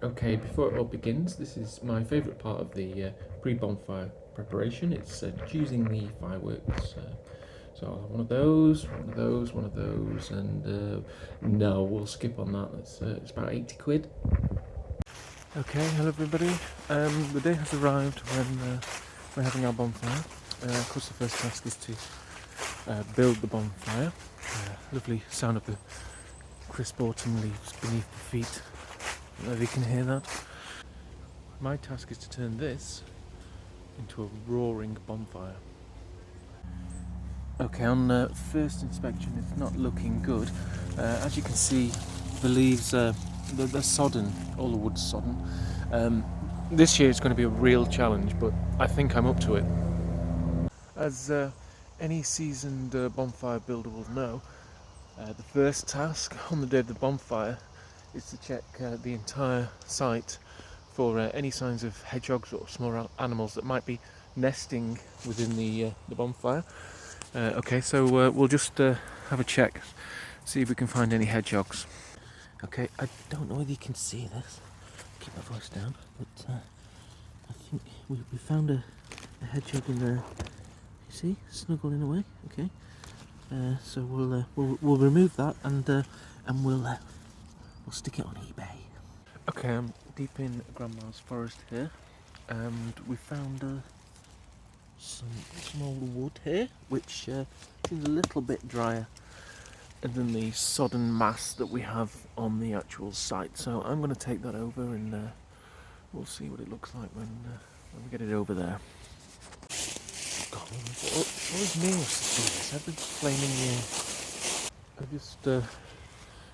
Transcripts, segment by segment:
Okay, before it all begins, this is my favourite part of the pre-bonfire preparation. It's choosing the fireworks. So I'll have one of those, one of those, one of those, and no, we'll skip on that. It's about 80 quid. Okay, hello everybody. The day has arrived when we're having our bonfire. Of course, the first task is to build the bonfire. Lovely sound of the crisp autumn leaves beneath the feet. I don't know if you can hear that. My task is to turn this into a roaring bonfire. Okay, on first inspection it's not looking good. As you can see, the leaves, they're sodden, all the wood's sodden. This year it's going to be a real challenge, but I think I'm up to it. As any seasoned bonfire builder will know, the first task on the day of the bonfire is to check the entire site for any signs of hedgehogs or small animals that might be nesting within the bonfire. Okay, so we'll just have a check, see if we can find any hedgehogs. Okay, I don't know whether you can see this. Keep my voice down, but I think we found a hedgehog in there. You see, snuggling away. Okay, so we'll remove that and we'll stick it on eBay. Okay, I'm deep in Grandma's forest here, and we found some small wood here, which seems a little bit drier than the sodden mass that we have on the actual site. So I'm going to take that over, and we'll see what it looks like when we get it over there. God, what was nearest to this? I've been flaming here. I've just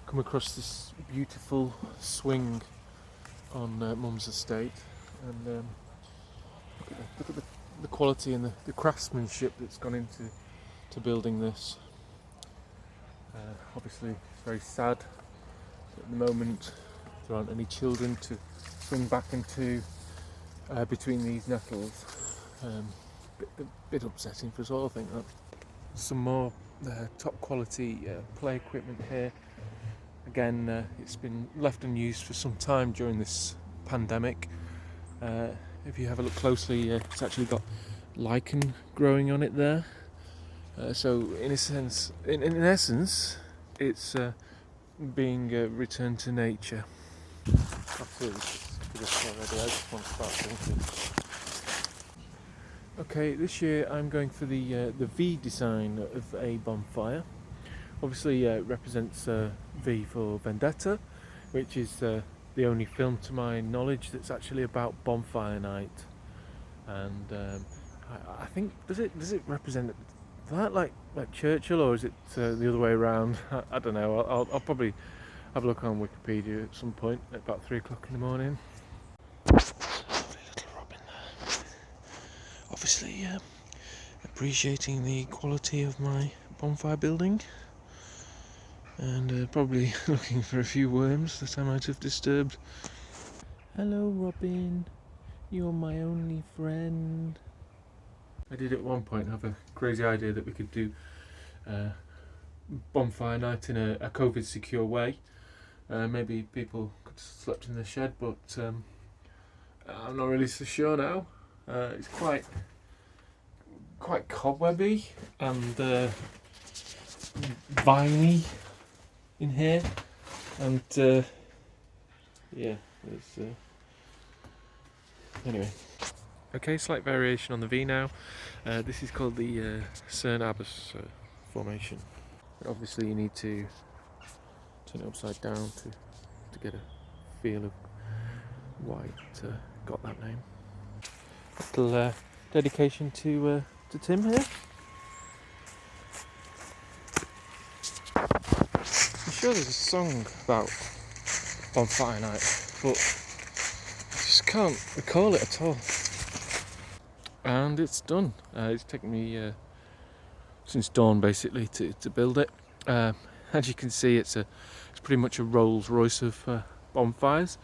come across this beautiful swing on Mum's estate, and look at the quality and the craftsmanship that's gone into building this. Obviously, it's very sad at the moment there aren't any children to swing back into between these nettles. Bit upsetting for us all, I think. That. Some more top quality play equipment here. Again, it's been left unused for some time during this pandemic. If you have a look closely, it's actually got lichen growing on it there. So, in a sense, in essence, it's being returned to nature. Absolutely, already. I just want to start thinking. Okay, this year I'm going for the V design of a bonfire. Obviously, it represents V for Vendetta, which is the only film to my knowledge that's actually about bonfire night. And I think does it represent that like Churchill, or is it the other way around? I don't know. I'll probably have a look on Wikipedia at some point at about 3 o'clock in the morning. Lovely little robin there. Obviously, appreciating the quality of my bonfire building, and probably looking for a few worms that I might have disturbed. Hello, Robin. You're my only friend. I did at one point have a crazy idea that we could do bonfire night in a COVID secure way. Maybe people could have slept in the shed, but I'm not really so sure now. It's quite cobwebby and viney in here, and yeah, there's anyway. Okay, slight variation on the V now. This is called the Cern Abbas formation. Obviously, you need to turn it upside down to get a feel of why it got that name. Little dedication to Tim here. I'm sure there's a song about bonfire night, but I just can't recall it at all. And it's done. It's taken me since dawn basically to build it. As you can see, it's pretty much a Rolls Royce of bonfires.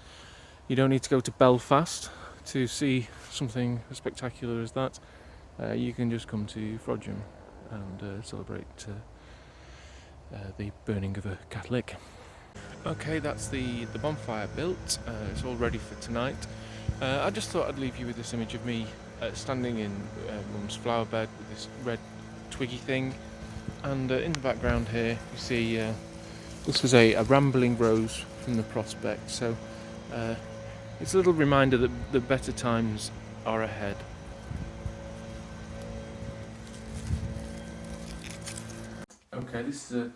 You don't need to go to Belfast to see something as spectacular as that. You can just come to Frodsham and celebrate the burning of a Catholic. Okay, that's the bonfire built. It's all ready for tonight. I just thought I'd leave you with this image of me standing in Mum's flower bed with this red twiggy thing, and in the background here you see this was a rambling rose from the prospect, so it's a little reminder that the better times are ahead. Okay, this is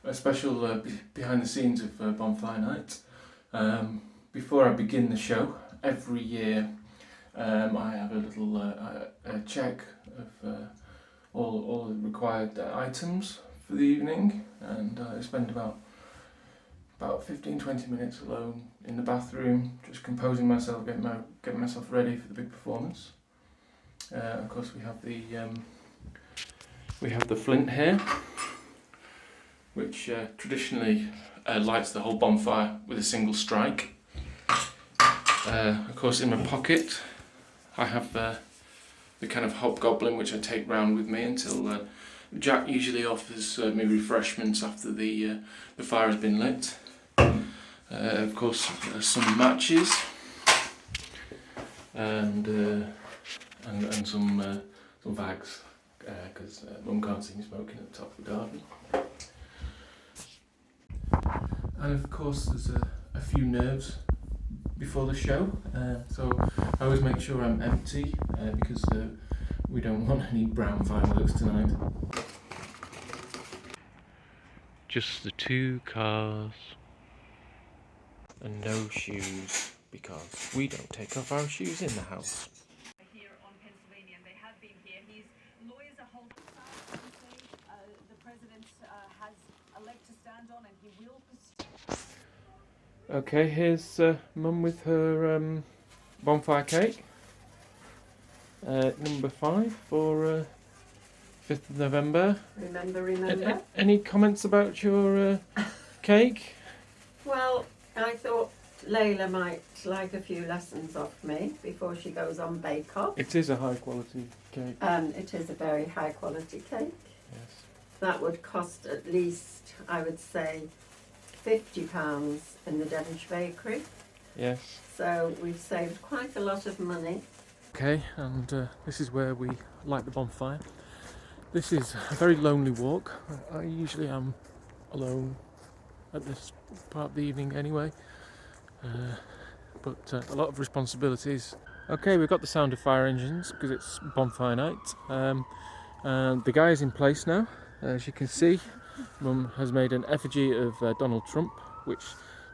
a special behind the scenes of Bonfire Night. Before I begin the show, every year I have a little a check of all the required items for the evening, and I spend about 15-20 minutes alone in the bathroom, just composing myself, getting myself ready for the big performance. Of course, we have the flint here, which traditionally lights the whole bonfire with a single strike. Of course, in my pocket I have the kind of hobgoblin which I take round with me until Jack usually offers me refreshments after the fire has been lit. Of course, some matches and some bags, because Mum can't see me smoking at the top of the garden. And of course, there's a few nerves before the show, so I always make sure I'm empty because we don't want any brown fireworks tonight. Just the two cars and no shoes, because we don't take off our shoes in the house. Here on Pennsylvania, and they have been here. His lawyers are holding the president has a leg to stand on, and he will pursue. Okay, here's Mum with her bonfire cake, number 5 for 5th of November. Remember. Any comments about your cake? Well, I thought Layla might like a few lessons off me before she goes on Bake Off. It is a high quality cake. It is a very high quality cake. Yes. That would cost at least, I would say, £50 in the Devonshire Bakery. Yes. So we've saved quite a lot of money. Okay, and this is where we light the bonfire. This is a very lonely walk. I usually am alone at this part of the evening anyway, but a lot of responsibilities. Okay, we've got the sound of fire engines because it's bonfire night, and the guy is in place now. As you can see, Mum has made an effigy of Donald Trump, which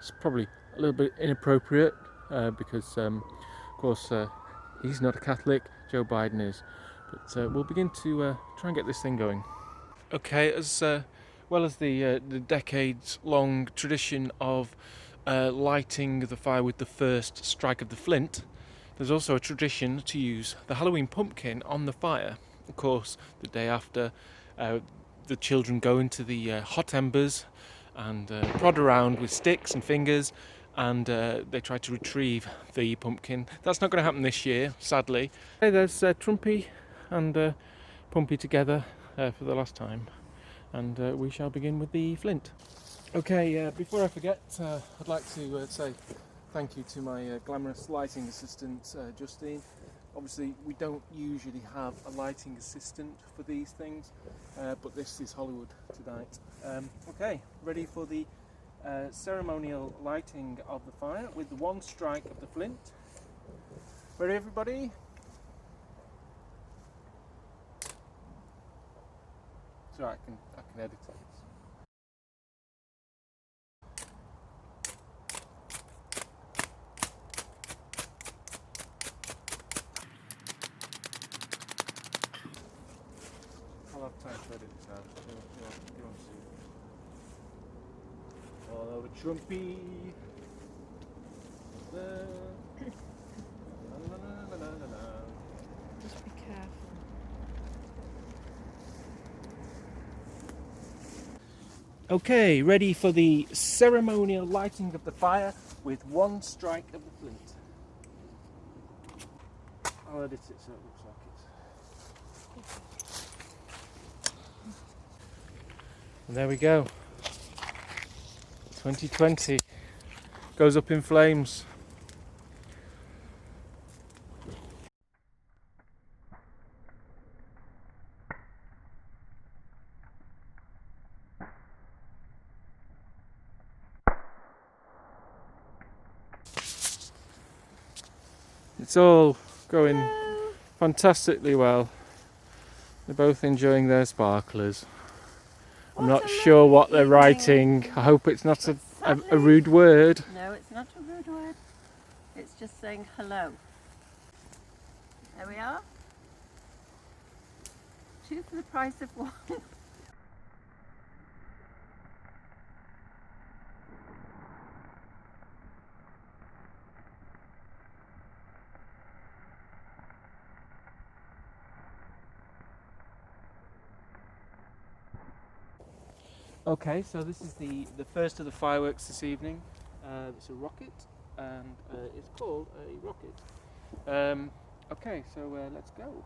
is probably a little bit inappropriate because of course he's not a Catholic, Joe Biden is, but we'll begin to try and get this thing going. Okay, as well as the decades-long tradition of lighting the fire with the first strike of the flint, there's also a tradition to use the Halloween pumpkin on the fire. Of course, the day after, the children go into the hot embers and prod around with sticks and fingers, and they try to retrieve the pumpkin. That's not going to happen this year, sadly. Okay, there's Trumpy and Pumpy together for the last time, and we shall begin with the flint. Okay, before I forget, I'd like to say thank you to my glamorous lighting assistant, Justine. Obviously, we don't usually have a lighting assistant for these things, but this is Hollywood tonight. Okay, ready for the ceremonial lighting of the fire with the one strike of the flint. Ready, everybody? So I can edit it. I'll have time to edit this out. You won't see it. All over Trumpy. Just be careful. Okay, ready for the ceremonial lighting of the fire with one strike of the flint. I'll edit it so it looks like it. And there we go. 2020 goes up in flames. It's all going fantastically well. They're both enjoying their sparklers. I'm not sure what they're writing. I hope it's not a rude word. No, it's not a rude word. It's just saying hello. There we are. 2 for the price of 1. Okay, so this is the first of the fireworks this evening. It's a rocket, and it's called a rocket. Okay, so let's go.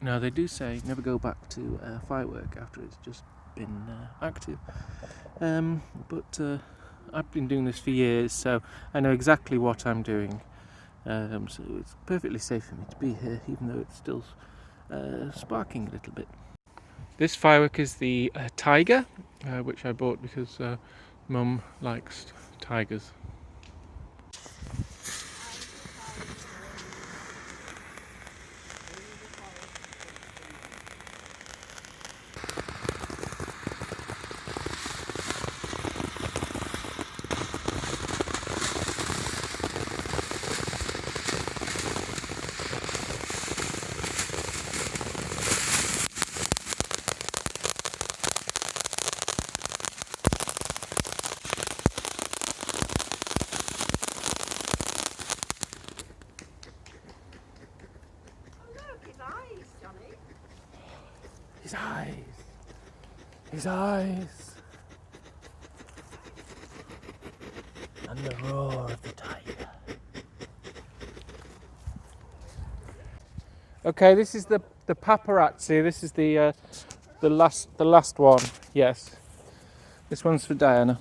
Now they do say never go back to firework after it's just been active, but I've been doing this for years, so I know exactly what I'm doing, so it's perfectly safe for me to be here even though it's still sparking a little bit. This firework is the tiger, which I bought because Mum likes tigers. His eyes. His eyes. And the roar of the tiger. Okay, this is the paparazzi. This is the last one. Yes. This one's for Diana.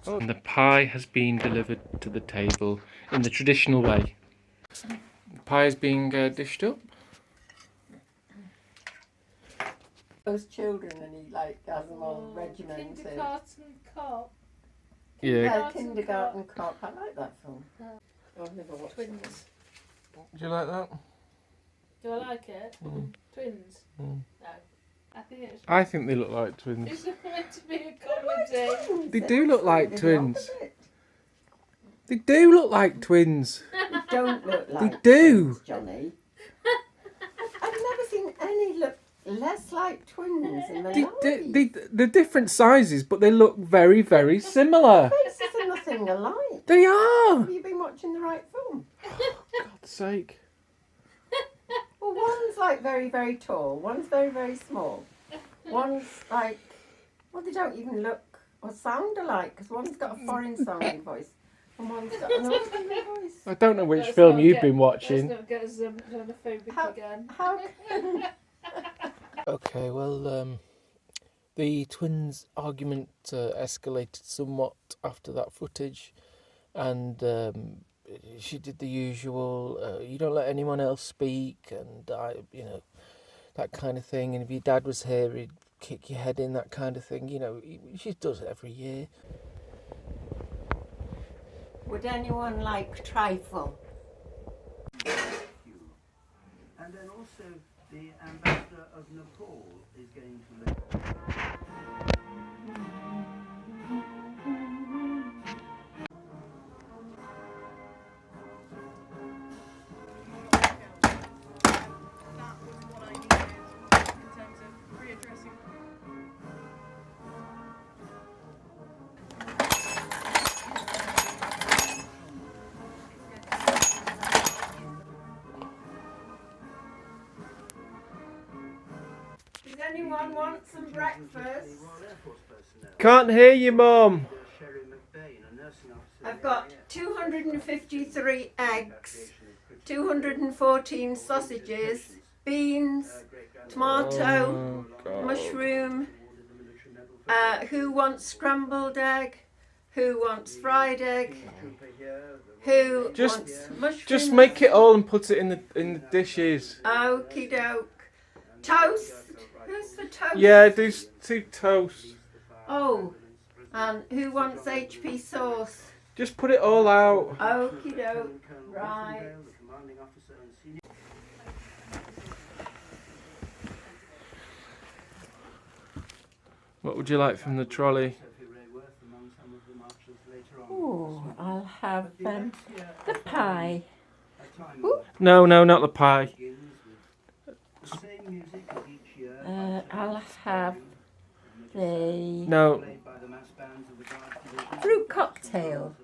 Oh, and the pie has been delivered to the table in the traditional way. The pie is being dished up. Those children, and he has them all regimented. Kindergarten Cop. Yeah. Kindergarten Cop. I like that film. I've never watched it. Twins. Do you like that? Do I like it? Mm. Twins? Mm. No. I think it's. I think they look like twins. It's meant to be a comedy. They do look like twins. They do look like twins. They don't look like They do. twins, Johnny. I've never seen any look less like twins in their lives. They're different sizes, but they look very, very similar. Faces are nothing alike. They are. Have you been watching the right film? God's sake. Well, one's like very, very tall, one's very, very small. One's like, well, they don't even look or sound alike because one's got a foreign sounding voice and one's got an ordinary voice. I don't know which Let's film not you've get- been watching. Let's not get xenophobic How- again. How Okay, well, the twins' argument escalated somewhat after that footage, and she did the usual, you don't let anyone else speak, and that kind of thing. And if your dad was here, he'd kick your head in, that kind of thing. She does it every year. would anyone like trifle? And then also the ambassador of Nepal is going to live. That was what I needed in terms of readdressing. Does anyone want some breakfast? Can't hear you, Mum. I've got 253 eggs, 214 sausages, beans, tomato, mushroom. Who wants scrambled egg? Who wants fried egg? Who wants mushrooms? Just make it all and put it in the dishes. Okie doke. Toast? Who's for toast? Yeah, do 2 toasts. Oh, and who wants HP sauce? Just put it all out. Okie doke. Right. What would you like from the trolley? Oh, I'll have the pie. No, not the pie. I'll have the No. fruit cocktail.